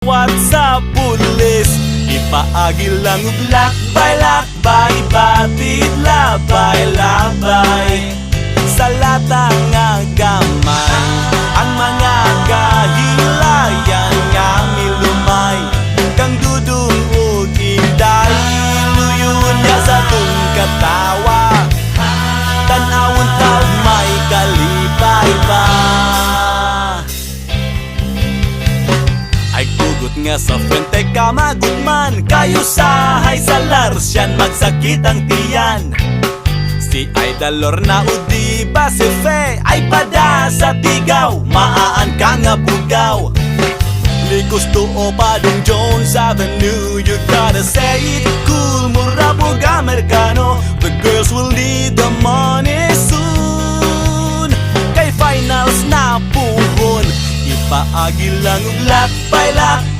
liwat sa pulis. Ipaagi lang ug lakbay-lakbay, batid labay-labay sa lata nga gamay. Ang mga kahilayan nga milumay, kang dudong ug inday, luyon niya sa tung katawa. Tan-awon taog may kalipay ba. Ay gugot nga sa frente ka magugman, kayo sahay sa larsyan magsakit ang tiyan. Si Idalor na udi ba si Fe ay pada sa tigaw, maaan ka nga bugaw. Likos to o Padong Jones Avenue, you gotta say it cool, mura bug Amerikano. The girls will need the money soon, kay finals na puhon. Ipaagi lang ug lakbay-lakbay,